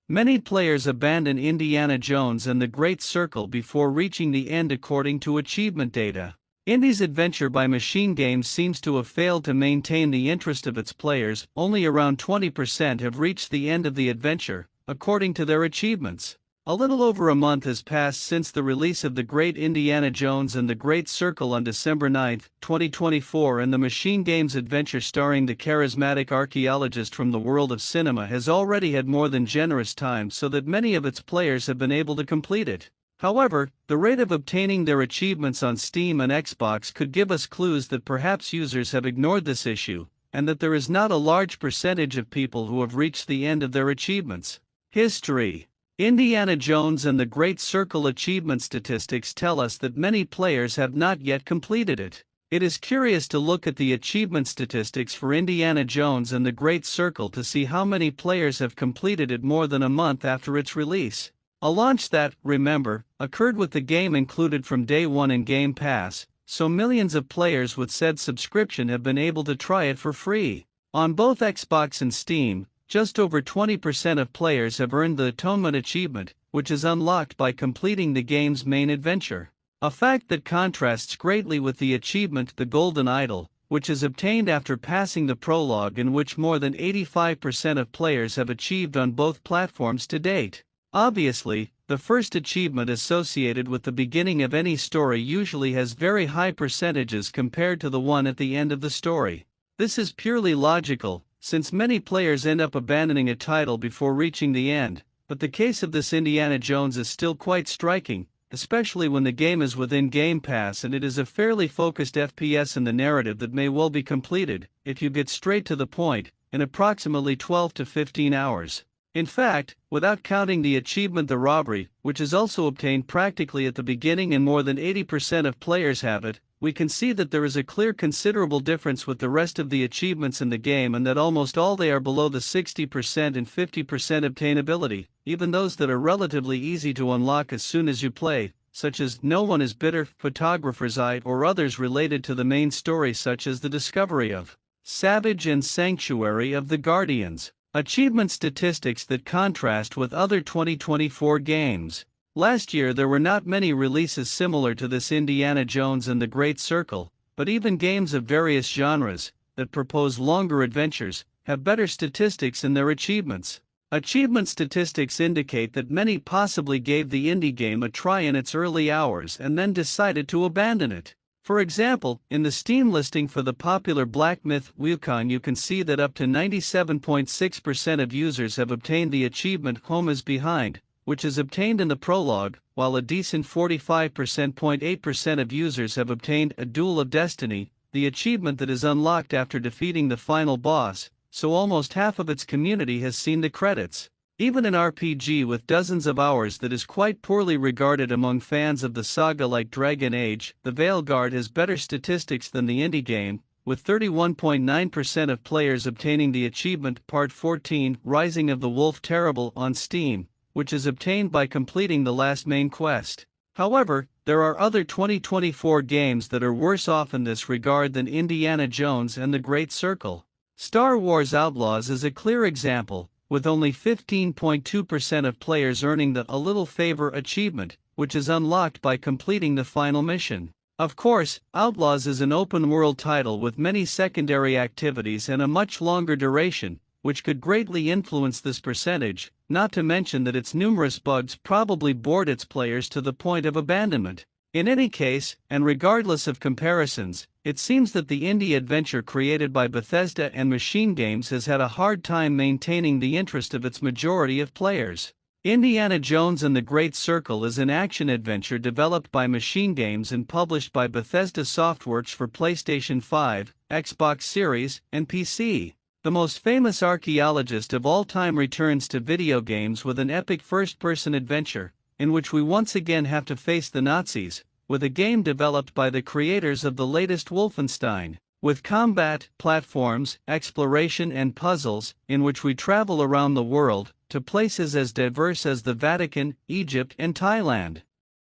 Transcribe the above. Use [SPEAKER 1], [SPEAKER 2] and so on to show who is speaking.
[SPEAKER 1] Many players abandon Indiana Jones and the Great Circle before reaching the end according to achievement data. Indy's adventure by MachineGames seems to have failed to maintain the interest of its players. Only around 20% have reached the end of the adventure, according to their achievements. A little over a month has passed since the release of The Great Indiana Jones and the Great Circle on December 9, 2024, and the MachineGames adventure starring the charismatic archaeologist from the world of cinema has already had more than generous time so that many of its players have been able to complete it. However, the rate of obtaining their achievements on Steam and Xbox could give us clues that perhaps users have ignored this issue, and that there is not a large percentage of people who have reached the end of their achievements. History. Indiana Jones and the Great Circle achievement statistics tell us that many players have not yet completed it. It is curious to look at the achievement statistics for Indiana Jones and the Great Circle to see how many players have completed it more than a month after its release. A launch that, remember, occurred with the game included from day one in Game Pass, so millions of players with said subscription have been able to try it for free. On both Xbox and Steam, just over 20% of players have earned the Atonement achievement, which is unlocked by completing the game's main adventure. A fact that contrasts greatly with the achievement The Golden Idol, which is obtained after passing the prologue, in which more than 85% of players have achieved on both platforms to date. Obviously, the first achievement associated with the beginning of any story usually has very high percentages compared to the one at the end of the story. This is purely logical, since many players end up abandoning a title before reaching the end, but the case of this Indiana Jones is still quite striking, especially when the game is within Game Pass and it is a fairly focused FPS in the narrative that may well be completed, if you get straight to the point, in approximately 12 to 15 hours. In fact, without counting the achievement The Robbery, which is also obtained practically at the beginning and more than 80% of players have it, we can see that there is a clear considerable difference with the rest of the achievements in the game, and that almost all they are below the 60% and 50% obtainability, even those that are relatively easy to unlock as soon as you play, such as No One is Bitter, Photographer's Eye, or others related to the main story such as the discovery of Savage and Sanctuary of the Guardians. Achievement statistics that contrast with other 2024 games. Last year there were not many releases similar to this Indiana Jones and the Great Circle, but even games of various genres, that propose longer adventures, have better statistics in their achievements. Achievement statistics indicate that many possibly gave the indie game a try in its early hours and then decided to abandon it. For example, in the Steam listing for the popular Black Myth Wukong, you can see that up to 97.6% of users have obtained the achievement Home is Behind, which is obtained in the prologue, while a decent 45.8% of users have obtained A Duel of Destiny, the achievement that is unlocked after defeating the final boss, so almost half of its community has seen the credits. Even an RPG with dozens of hours that is quite poorly regarded among fans of the saga like Dragon Age, The Veilguard has better statistics than the indie game, with 31.9% of players obtaining the achievement Part 14 Rising of the Wolf Terrible on Steam, which is obtained by completing the last main quest. However, there are other 2024 games that are worse off in this regard than Indiana Jones and the Great Circle. Star Wars Outlaws is a clear example, with only 15.2% of players earning the A Little Favor achievement, which is unlocked by completing the final mission. Of course, Outlaws is an open-world title with many secondary activities and a much longer duration, which could greatly influence this percentage, not to mention that its numerous bugs probably bored its players to the point of abandonment. In any case, and regardless of comparisons, it seems that the indie adventure created by Bethesda and MachineGames has had a hard time maintaining the interest of its majority of players. Indiana Jones and the Great Circle is an action-adventure developed by MachineGames and published by Bethesda Softworks for PlayStation 5, Xbox Series, and PC. The most famous archaeologist of all time returns to video games with an epic first-person adventure, in which we once again have to face the Nazis, with a game developed by the creators of the latest Wolfenstein, with combat, platforms, exploration and puzzles, in which we travel around the world, to places as diverse as the Vatican, Egypt and Thailand.